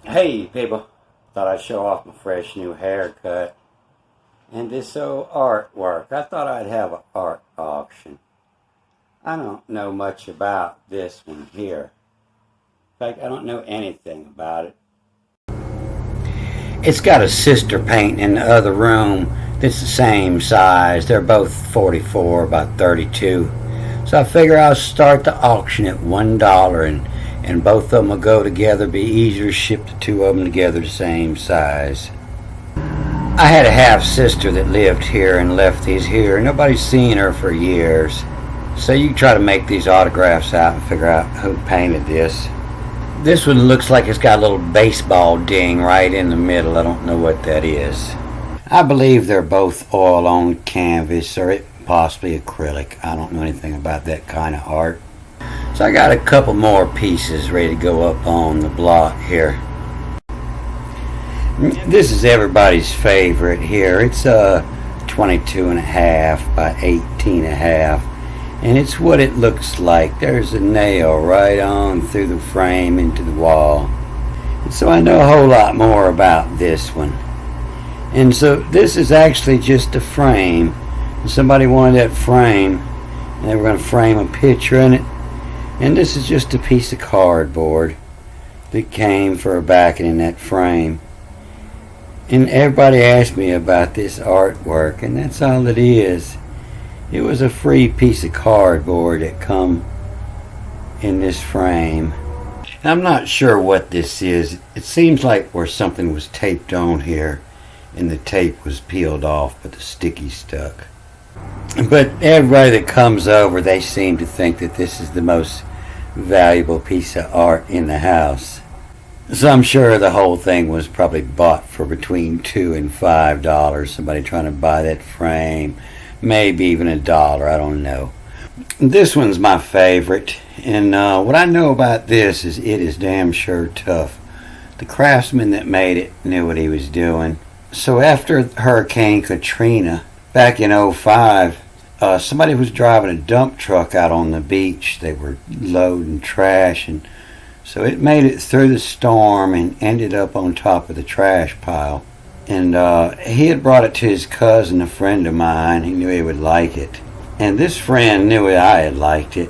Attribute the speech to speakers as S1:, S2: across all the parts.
S1: Hey people, thought I'd show off my fresh new haircut and this old artwork. I thought I'd have an art auction. I don't know much about this one here. In fact, I don't know anything about it. It's got a sister painting in the other room that's the same size. They're both 44 by 32. So I figure I'll start the auction at $1 and both of them will go together. Be easier to ship the two of them together the same size. I had a half sister that lived here and left these here. Nobody's seen her for years. So you can try to make these autographs out and figure out who painted this. This one looks like it's got a little baseball ding right in the middle. I don't know what that is. I believe they're both oil on canvas or possibly acrylic. I don't know anything about that kind of art. So I got a couple more pieces ready to go up on the block here. This is everybody's favorite here. It's 22 and a half by 18 and a half. And it's what it looks like. There's a nail right on through the frame into the wall. And so I know a whole lot more about this one. And so this is actually just a frame. And somebody wanted that frame, and they were going to frame a picture in it. And this is just a piece of cardboard that came for a backing in that frame. And everybody asked me about this artwork, and that's all it is. It was a free piece of cardboard that come in this frame. And I'm not sure what this is. It seems like where something was taped on here and the tape was peeled off but the sticky stuck. But everybody that comes over, they seem to think that this is the most valuable piece of art in the house. So I'm sure the whole thing was probably bought for between $2 and $5. Somebody trying to buy that frame. Maybe even $1, I don't know. This one's my favorite, and what I know about this is it is damn sure tough. The craftsman that made it knew what he was doing. So after Hurricane Katrina, back in '05, somebody was driving a dump truck out on the beach. They were loading trash, and so it made it through the storm and ended up on top of the trash pile. And he had brought it to his cousin, a friend of mine. He knew he would like it. And this friend knew I had liked it.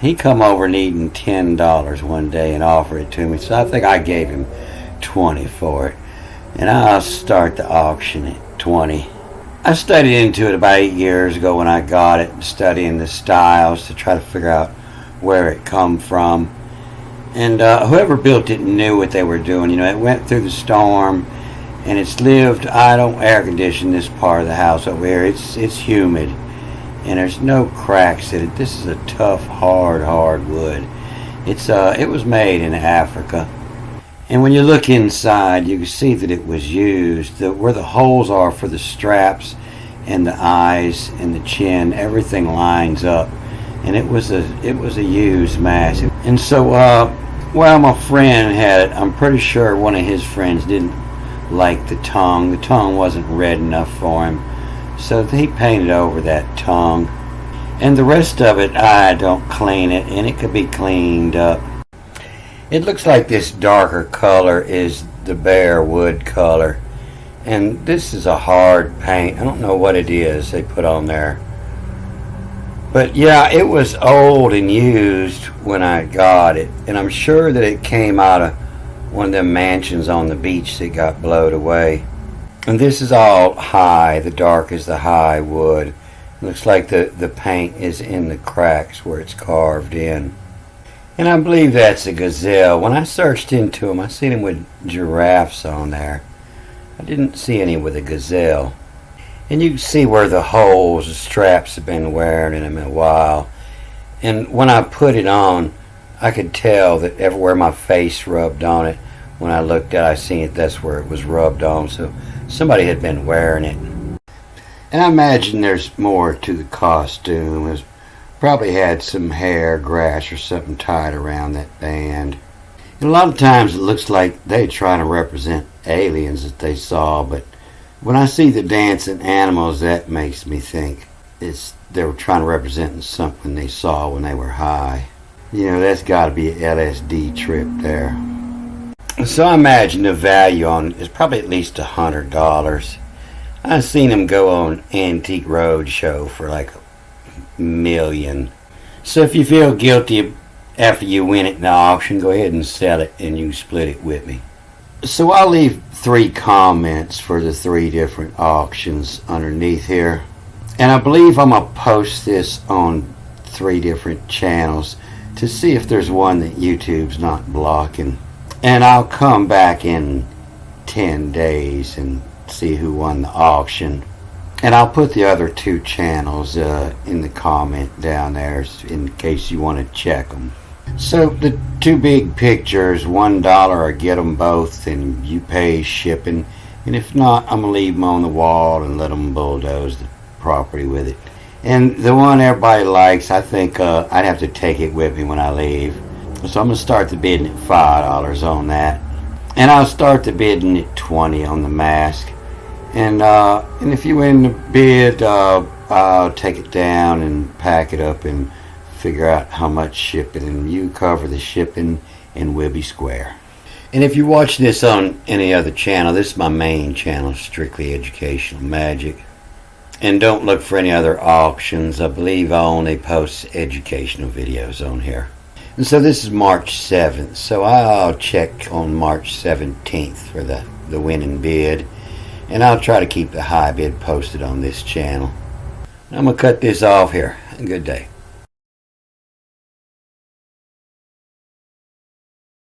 S1: He come over needing $10 one day and offered it to me. So I think I gave him $20 for it. And I'll start the auction at $20. I studied into it about 8 years ago when I got it, studying the styles to try to figure out where it come from. And whoever built it knew what they were doing. You know, it went through the storm. And it's lived. I don't air condition this part of the house over here. It's humid, and there's no cracks in it. This is a tough, hard wood. It was made in Africa, and when you look inside, you can see that it was used. Where the holes are for the straps, and the eyes and the chin, everything lines up, and it was a used mask. And so, while my friend had it, I'm pretty sure one of his friends didn't like the tongue. The tongue wasn't red enough for him, so he painted over that tongue. And the rest of it, I don't clean it, and it could be cleaned up. It looks like this darker color is the bare wood color, and this is a hard paint. I don't know what it is they put on there, but yeah, it was old and used when I got it, and I'm sure that it came out of one of them mansions on the beach that got blowed away. And this is all high. The dark is the high wood. It looks like the paint is in the cracks where it's carved in. And I believe that's a gazelle. When I searched into them, I seen them with giraffes on there. I didn't see any with a gazelle. And you can see where the holes, the straps have been wearing in them a while. And when I put it on, I could tell that everywhere my face rubbed on it, when I looked at it, I seen it, that's where it was rubbed on. So somebody had been wearing it. And I imagine there's more to the costume. It probably had some hair, grass, or something tied around that band. And a lot of times it looks like they're trying to represent aliens that they saw, but when I see the dancing animals, that makes me think they were trying to represent something they saw when they were high. You know, that's got to be an LSD trip there. So I imagine the value on is probably at least $100. I've seen them go on Antique Roadshow for like $1 million. So if you feel guilty after you win it in the auction, go ahead and sell it and you can split it with me. So I'll leave 3 comments for the 3 different auctions underneath here. And I believe I'm going to post this on 3 different channels to see if there's one that YouTube's not blocking. And I'll come back in 10 days and see who won the auction. And I'll put the other 2 channels in the comment down there in case you want to check them. So the 2 big pictures, $1, I get them both and you pay shipping. And if not, I'm going to leave them on the wall and let them bulldoze the property with it. And the one everybody likes, I think I'd have to take it with me when I leave. So I'm going to start the bidding at $5 on that. And I'll start the bidding at $20 on the mask. And if you win the bid, I'll take it down and pack it up and figure out how much shipping, and you cover the shipping, and we'll be square. And if you watch this on any other channel, this is my main channel, Strictly Educational Magic. And don't look for any other auctions. I believe I only post educational videos on here. And so this is March 7th. So I'll check on March 17th for the winning bid. And I'll try to keep the high bid posted on this channel. I'm going to cut this off here. Good day.